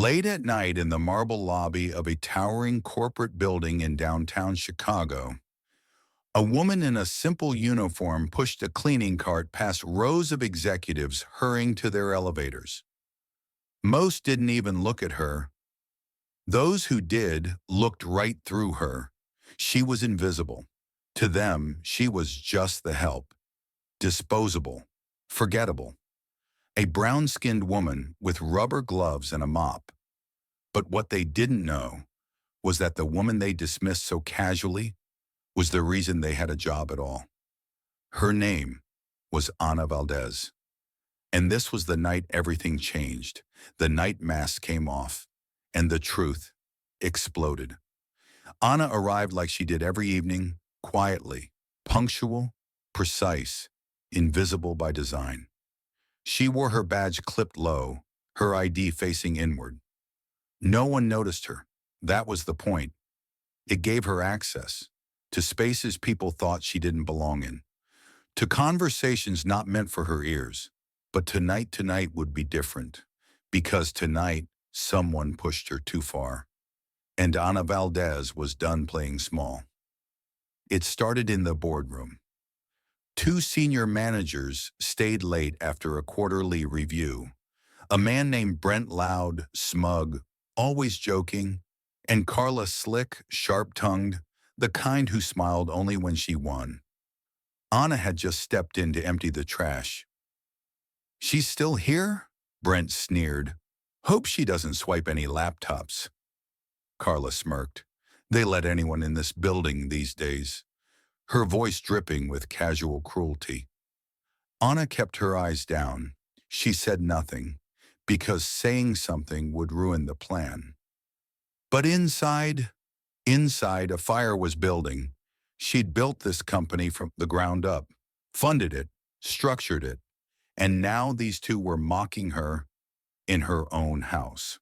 Late at night in the marble lobby of a towering corporate building in downtown Chicago, a woman in a simple uniform pushed a cleaning cart past rows of executives hurrying to their elevators. Most didn't even look at her. Those who did looked right through her. She was invisible. To them, she was just the help, disposable, forgettable. A brown-skinned woman with rubber gloves and a mop. But what they didn't know was that the woman they dismissed so casually was the reason they had a job at all. Her name was Ana Valdez. And this was the night everything changed. The night mask came off, and the truth exploded. Ana arrived like she did every evening, quietly, punctual, precise, invisible by design. She wore her badge clipped low, her ID facing inward. No one noticed her. That was the point. It gave her access to spaces people thought she didn't belong in, to conversations not meant for her ears. But tonight would be different, because tonight someone pushed her too far. And Ana Valdez was done playing small. It started in the boardroom. Two senior managers stayed late after a quarterly review. A man named Brent, loud, smug, always joking, and Carla, slick, sharp-tongued, the kind who smiled only when she won. Ana had just stepped in to empty the trash. "She's still here?" Brent sneered. "Hope she doesn't swipe any laptops." Carla smirked. "They let anyone in this building these days," her voice dripping with casual cruelty. Ana kept her eyes down. She said nothing, because saying something would ruin the plan. But inside, a fire was building. She'd built this company from the ground up, funded it, structured it, and now these two were mocking her in her own house.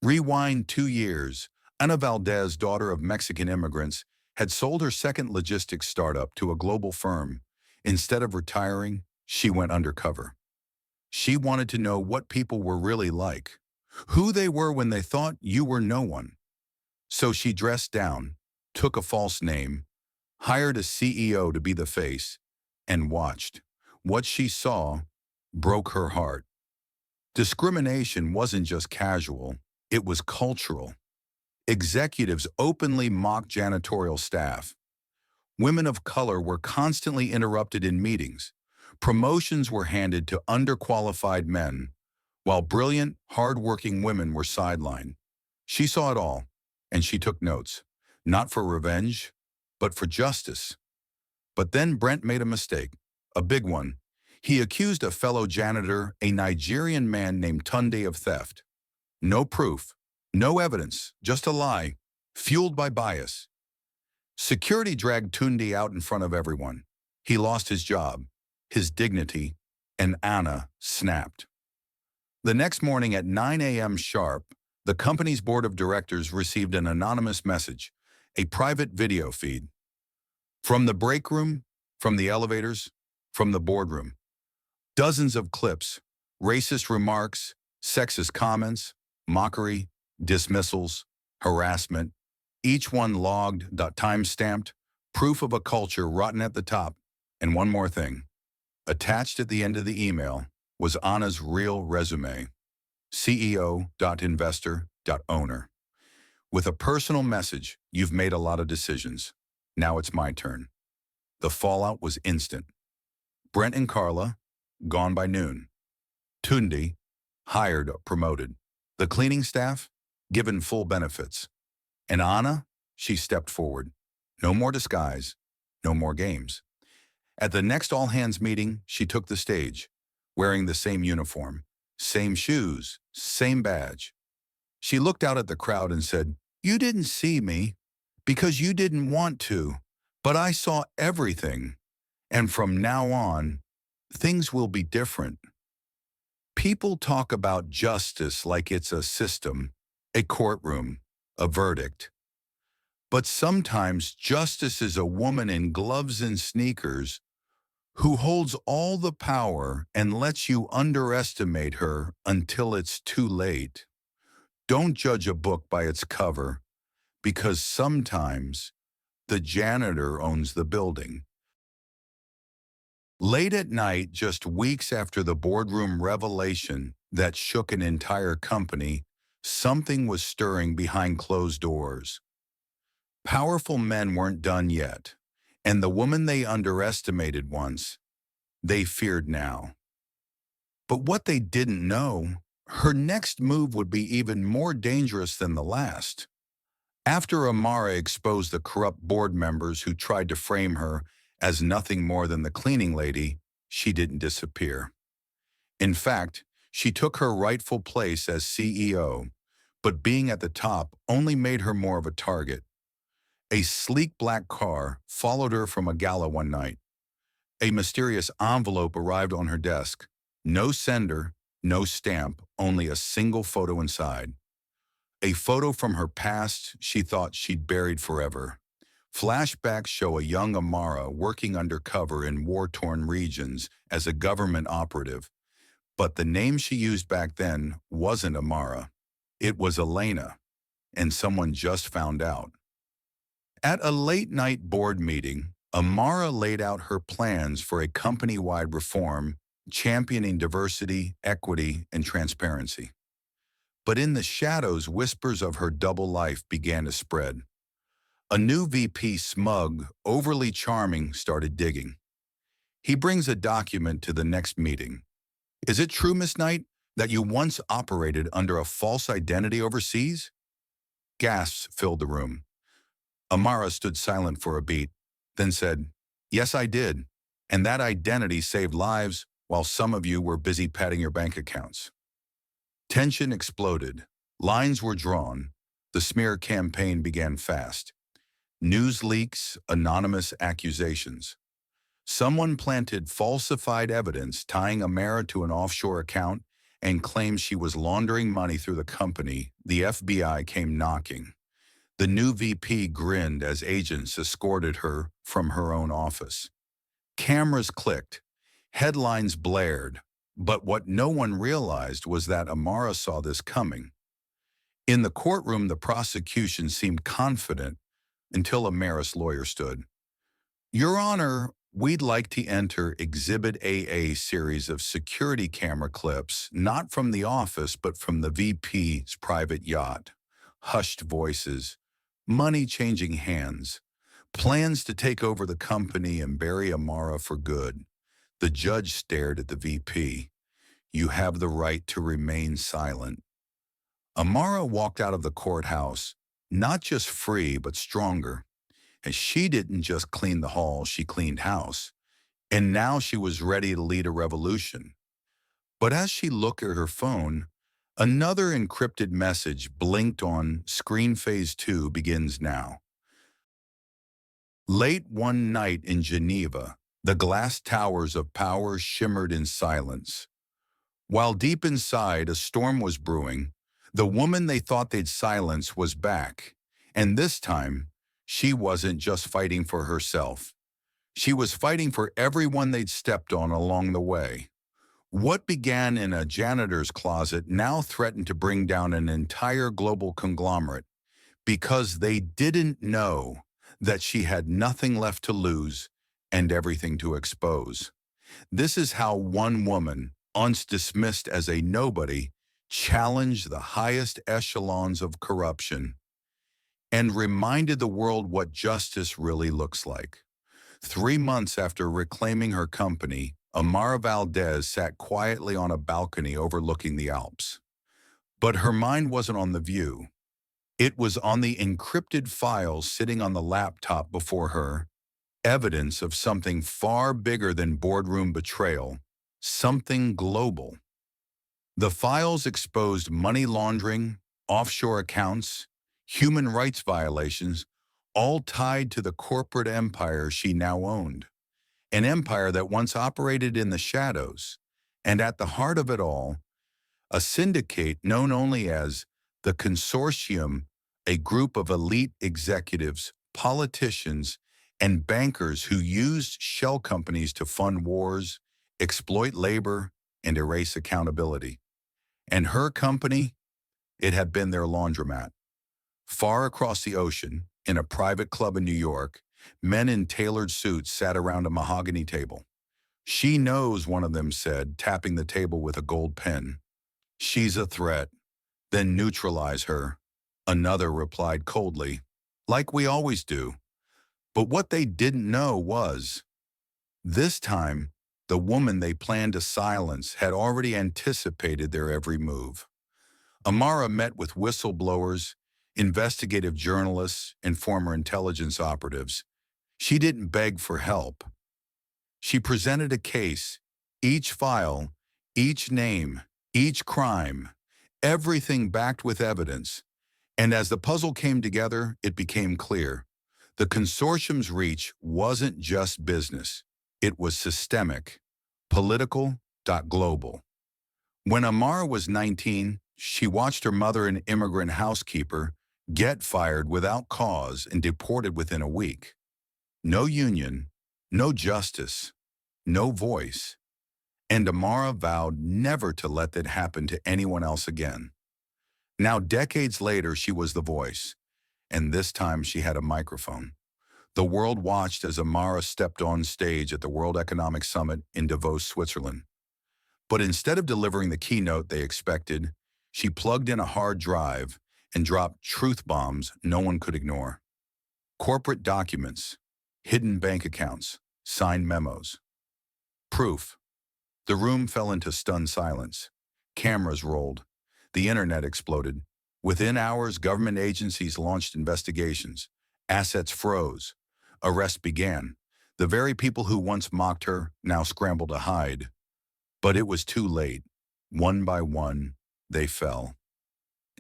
Rewind 2 years. Ana Valdez, daughter of Mexican immigrants, had sold her second logistics startup to a global firm. Instead of retiring, she went undercover. She wanted to know what people were really like, who they were when they thought you were no one. So she dressed down, took a false name, hired a CEO to be the face, and watched. What she saw broke her heart. Discrimination wasn't just casual, it was cultural. Executives openly mocked janitorial staff. Women of color were constantly interrupted in meetings. Promotions were handed to underqualified men, while brilliant, hard-working women were sidelined. She saw it all, and she took notes, not for revenge, but for justice. But then Brent made a mistake, a big one. He accused a fellow janitor, a Nigerian man named Tunde, of theft. No proof, no evidence, just a lie, fueled by bias. Security dragged Tunde out in front of everyone. He lost his job, his dignity, and Ana snapped. The next morning at 9 a.m. sharp, the company's board of directors received an anonymous message, a private video feed. From the break room, from the elevators, from the boardroom. Dozens of clips, racist remarks, sexist comments, mockery, dismissals, harassment, each one logged, time-stamped, proof of a culture rotten at the top. And one more thing. Attached at the end of the email was Ana's real resume, CEO.investor.owner. With a personal message, "You've made a lot of decisions. Now it's my turn." The fallout was instant. Brent and Carla, gone by noon. Tunde, hired or promoted. The cleaning staff, given full benefits. And Ana, she stepped forward. No more disguise, no more games. At the next all-hands meeting, she took the stage, wearing the same uniform, same shoes, same badge. She looked out at the crowd and said, "You didn't see me because you didn't want to, but I saw everything. And from now on, things will be different." People talk about justice like it's a system, a courtroom, a verdict. But sometimes justice is a woman in gloves and sneakers who holds all the power and lets you underestimate her until it's too late. Don't judge a book by its cover, because sometimes the janitor owns the building. Late at night, just weeks after the boardroom revelation that shook an entire company, something was stirring behind closed doors. Powerful men weren't done yet, and the woman they underestimated once, they feared now. But what they didn't know, her next move would be even more dangerous than the last. After Amara exposed the corrupt board members who tried to frame her as nothing more than the cleaning lady, she didn't disappear. In fact, she took her rightful place as CEO, but being at the top only made her more of a target. A sleek black car followed her from a gala one night. A mysterious envelope arrived on her desk. No sender, no stamp, only a single photo inside. A photo from her past she thought she'd buried forever. Flashbacks show a young Amara working undercover in war-torn regions as a government operative. But the name she used back then wasn't Amara. It was Elena, and someone just found out. At a late-night board meeting, Amara laid out her plans for a company-wide reform championing diversity, equity, and transparency. But in the shadows, whispers of her double life began to spread. A new VP, smug, overly charming, started digging. He brings a document to the next meeting. Is it true, Miss Knight, that you once operated under a false identity overseas? Gasps filled the room. Amara stood silent for a beat, then said, Yes, I did. And that identity saved lives while some of you were busy padding your bank accounts. Tension exploded. Lines were drawn. The smear campaign began fast. News leaks, anonymous accusations. Someone planted falsified evidence tying Amara to an offshore account and claimed she was laundering money through the company. The FBI came knocking. The new VP grinned as agents escorted her from her own office. Cameras clicked. Headlines blared. But what no one realized was that Amara saw this coming. In the courtroom, the prosecution seemed confident until Amara's lawyer stood. Your Honor, we'd like to enter Exhibit AA series of security camera clips, not from the office, but from the VP's private yacht. Hushed voices, money changing hands, plans to take over the company and bury Amara for good. The judge stared at the VP. You have the right to remain silent. Amara walked out of the courthouse, not just free, but stronger. And she didn't just clean the hall, she cleaned house. And now she was ready to lead a revolution. But as she looked at her phone, another encrypted message blinked on screen. Phase 2 begins now. Late one night in Geneva, the glass towers of power shimmered in silence. While deep inside a storm was brewing, the woman they thought they'd silence was back. And this time, she wasn't just fighting for herself. She was fighting for everyone they'd stepped on along the way. What began in a janitor's closet now threatened to bring down an entire global conglomerate because they didn't know that she had nothing left to lose and everything to expose. This is how one woman, once dismissed as a nobody, challenged the highest echelons of corruption and reminded the world what justice really looks like. 3 months after reclaiming her company, Amara Valdez sat quietly on a balcony overlooking the Alps. But her mind wasn't on the view. It was on the encrypted files sitting on the laptop before her, evidence of something far bigger than boardroom betrayal, something global. The files exposed money laundering, offshore accounts, human rights violations, all tied to the corporate empire she now owned. An empire that once operated in the shadows, and at the heart of it all, a syndicate known only as the Consortium, a group of elite executives, politicians, and bankers who used shell companies to fund wars, exploit labor, and erase accountability. And her company, it had been their laundromat. Far across the ocean, in a private club in New York, men in tailored suits sat around a mahogany table. "She knows," one of them said, tapping the table with a gold pen. "She's a threat. Then neutralize her." Another replied coldly, "Like we always do." But what they didn't know was, this time, the woman they planned to silence had already anticipated their every move. Amara met with whistleblowers, investigative journalists, and former intelligence operatives. She didn't beg for help. She presented a case, each file, each name, each crime, everything backed with evidence. And as the puzzle came together, it became clear. The consortium's reach wasn't just business. It was systemic, political, global. When Amara was 19, she watched her mother, an immigrant housekeeper, get fired without cause and deported within a week. No union, no justice, no voice. And Amara vowed never to let that happen to anyone else again. Now, decades later, she was the voice, and this time she had a microphone. The world watched as Amara stepped on stage at the World Economic Summit in Davos, Switzerland. But instead of delivering the keynote they expected, she plugged in a hard drive and dropped truth bombs no one could ignore. Corporate documents, hidden bank accounts, signed memos. Proof. The room fell into stunned silence. Cameras rolled. The internet exploded. Within hours, government agencies launched investigations. Assets froze. Arrests began. The very people who once mocked her now scrambled to hide. But it was too late. One by one, they fell.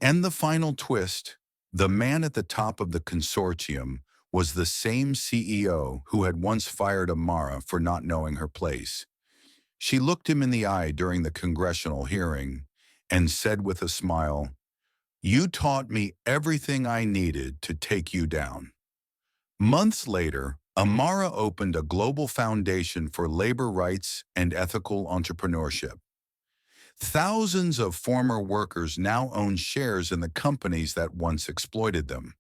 And the final twist, the man at the top of the consortium was the same CEO who had once fired Amara for not knowing her place. She looked him in the eye during the congressional hearing and said with a smile, "You taught me everything I needed to take you down." Months later, Amara opened a global foundation for labor rights and ethical entrepreneurship. Thousands of former workers now own shares in the companies that once exploited them.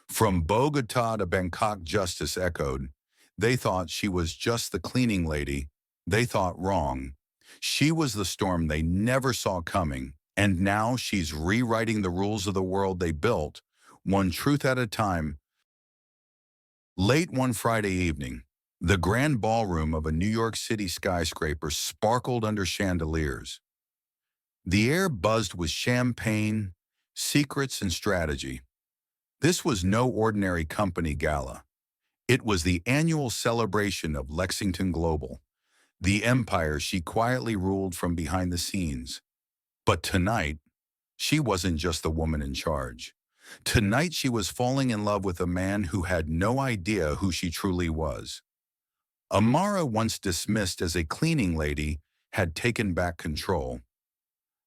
From Bogota to Bangkok, justice echoed. They thought she was just the cleaning lady. They thought wrong. She was the storm they never saw coming, and now she's rewriting the rules of the world they built, one truth at a time. Late one Friday evening, the grand ballroom of a New York City skyscraper sparkled under chandeliers. The air buzzed with champagne, secrets, and strategy. This was no ordinary company gala. It was the annual celebration of Lexington Global, the empire she quietly ruled from behind the scenes. But tonight, she wasn't just the woman in charge. Tonight she was falling in love with a man who had no idea who she truly was. Amara, once dismissed as a cleaning lady, had taken back control.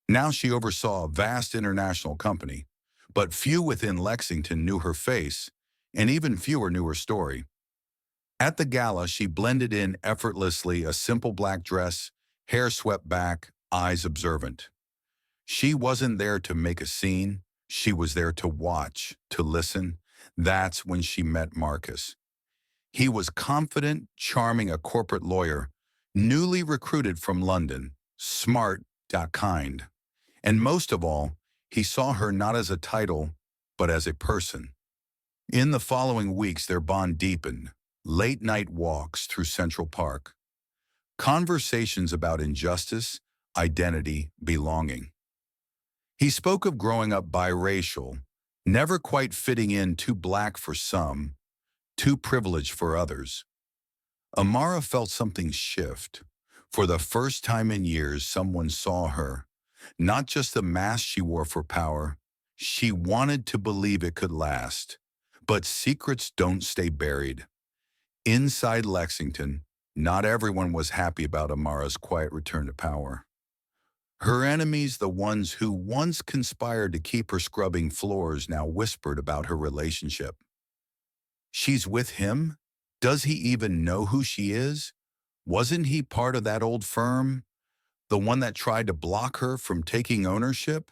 Now she oversaw a vast international company, but few within Lexington knew her face, and even fewer knew her story. At the gala, she blended in effortlessly, a simple black dress, hair swept back, eyes observant. She wasn't there to make a scene. She was there to watch, to listen. That's when she met Marcus. He was confident, charming, a corporate lawyer, newly recruited from London, smart, kind. And most of all, he saw her not as a title, but as a person. In the following weeks, their bond deepened. Late-night walks through Central Park. Conversations about injustice, identity, belonging. He spoke of growing up biracial, never quite fitting in, too black for some, too privileged for others. Amara felt something shift. For the first time in years, someone saw her. Not just the mask she wore for power. She wanted to believe it could last. But secrets don't stay buried. Inside Lexington, not everyone was happy about Amara's quiet return to power. Her enemies, the ones who once conspired to keep her scrubbing floors, now whispered about her relationship. "She's with him? Does he even know who she is? Wasn't he part of that old firm, the one that tried to block her from taking ownership?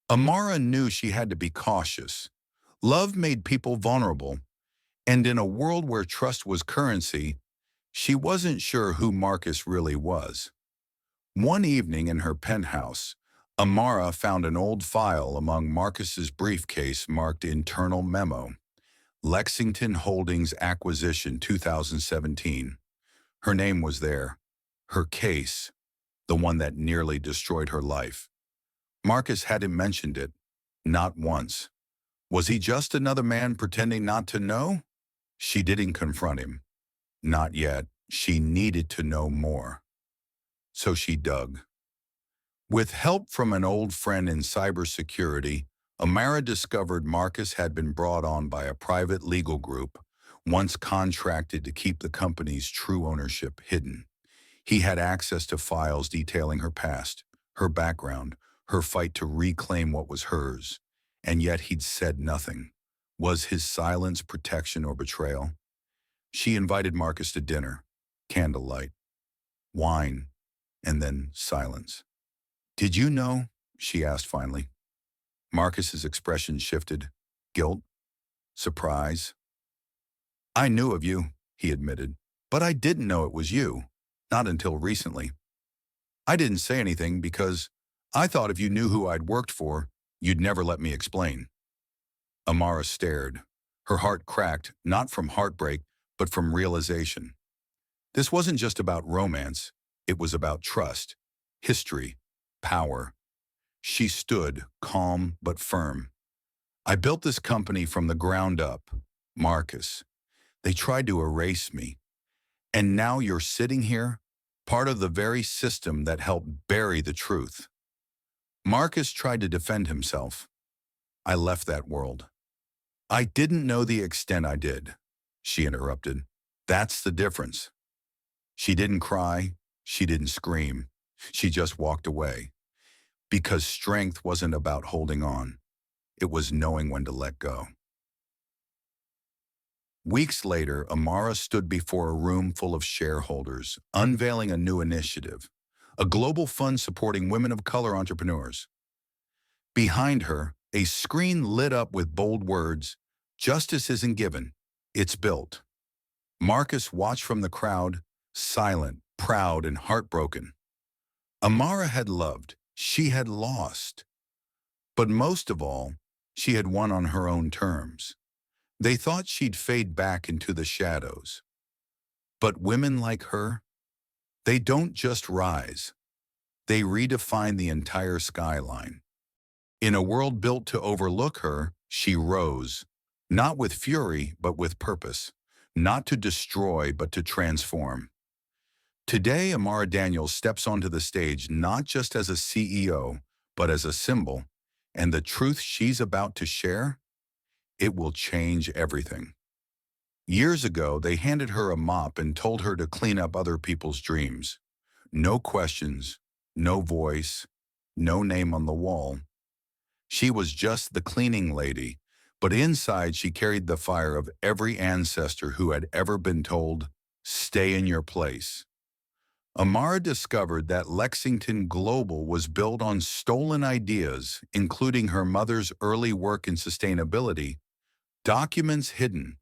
Amara knew she had to be cautious. Love made people vulnerable, and in a world where trust was currency, she wasn't sure who Marcus really was. One evening in her penthouse, Amara found an old file among Marcus's briefcase marked Internal Memo, Lexington Holdings Acquisition 2017. Her name was there. Her case, the one that nearly destroyed her life. Marcus hadn't mentioned it, not once. Was he just another man pretending not to know? She didn't confront him. Not yet. She needed to know more. So she dug. With help from an old friend in cybersecurity, Amara discovered Marcus had been brought on by a private legal group, once contracted to keep the company's true ownership hidden. He had access to files detailing her past, her background, her fight to reclaim what was hers, and yet he'd said nothing. Was his silence protection or betrayal? She invited Marcus to dinner, candlelight, wine, and then silence. "Did you know?" she asked finally. Marcus's expression shifted. Guilt? Surprise? "I knew of you," he admitted, "but I didn't know it was you. Not until recently. I didn't say anything because I thought if you knew who I'd worked for, you'd never let me explain." Amara stared. Her heart cracked, not from heartbreak, but from realization. This wasn't just about romance. It was about trust, history, power. She stood, calm but firm. "I built this company from the ground up, Marcus. They tried to erase me. And now you're sitting here, part of the very system that helped bury the truth." Marcus tried to defend himself. "I left that world." "I didn't know the extent I did," she interrupted. "That's the difference." She didn't cry. She didn't scream. She just walked away. Because strength wasn't about holding on. It was knowing when to let go. Weeks later, Amara stood before a room full of shareholders, unveiling a new initiative, a global fund supporting women of color entrepreneurs. Behind her, a screen lit up with bold words, "Justice isn't given, it's built." Marcus watched from the crowd, silent, proud, and heartbroken. Amara had loved, she had lost. But most of all, she had won on her own terms. They thought she'd fade back into the shadows. But women like her, they don't just rise. They redefine the entire skyline. In a world built to overlook her, she rose, not with fury, but with purpose, not to destroy, but to transform. Today, Amara Daniels steps onto the stage not just as a CEO, but as a symbol, and the truth she's about to share, it will change everything. Years ago, they handed her a mop and told her to clean up other people's dreams. No questions, no voice, no name on the wall. She was just the cleaning lady, but inside she carried the fire of every ancestor who had ever been told, "Stay in your place." Amara discovered that Lexington Global was built on stolen ideas, including her mother's early work in sustainability, documents hidden,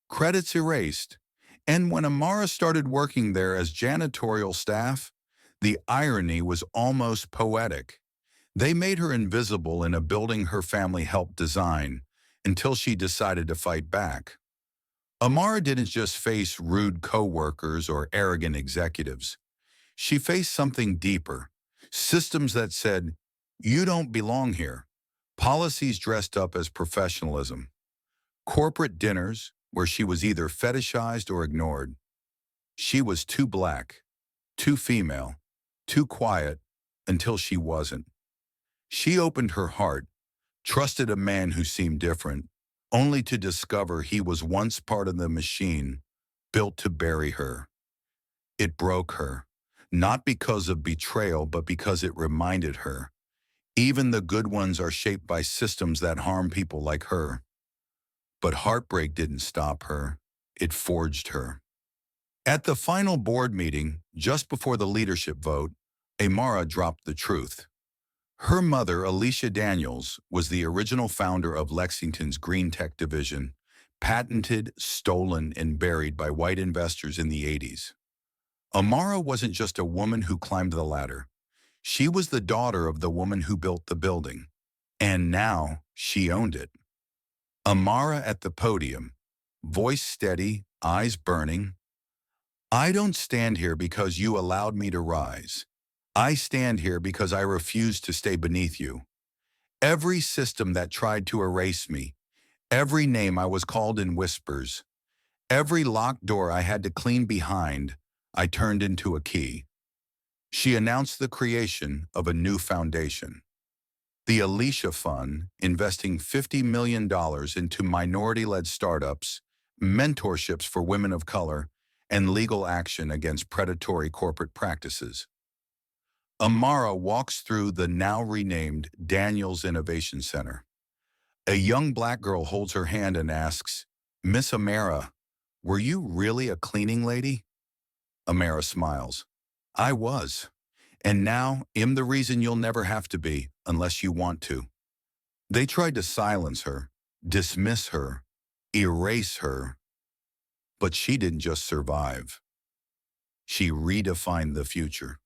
credits erased, and when Amara started working there as janitorial staff, the irony was almost poetic. They made her invisible in a building her family helped design until she decided to fight back. Amara didn't just face rude coworkers or arrogant executives. She faced something deeper, systems that said, "You don't belong here," policies dressed up as professionalism, corporate dinners where she was either fetishized or ignored. She was too black, too female, too quiet until she wasn't. She opened her heart, trusted a man who seemed different, only to discover he was once part of the machine built to bury her. It broke her, not because of betrayal, but because it reminded her. Even the good ones are shaped by systems that harm people like her. But heartbreak didn't stop her. it forged her. At the final board meeting, just before the leadership vote, Amara dropped the truth. Her mother, Alicia Daniels, was the original founder of Lexington's green tech division, patented, stolen, and buried by white investors in the 80s. Amara wasn't just a woman who climbed the ladder. She was the daughter of the woman who built the building. And now she owned it. Amara at the podium, voice steady, eyes burning. I don't stand here because you allowed me to rise. I stand here because I refuse to stay beneath you. Every system that tried to erase me, every name I was called in whispers, every locked door I had to clean behind, I turned into a key. She announced the creation of a new foundation. The Alicia Fund, investing $50 million into minority-led startups, mentorships for women of color, and legal action against predatory corporate practices. Amara walks through the now renamed Daniels Innovation Center. A young black girl holds her hand and asks, "Miss Amara, were you really a cleaning lady?" Amara smiles. I was. And now I'm the reason you'll never have to be unless you want to. They tried to silence her, dismiss her, erase her. But she didn't just survive. She redefined the future.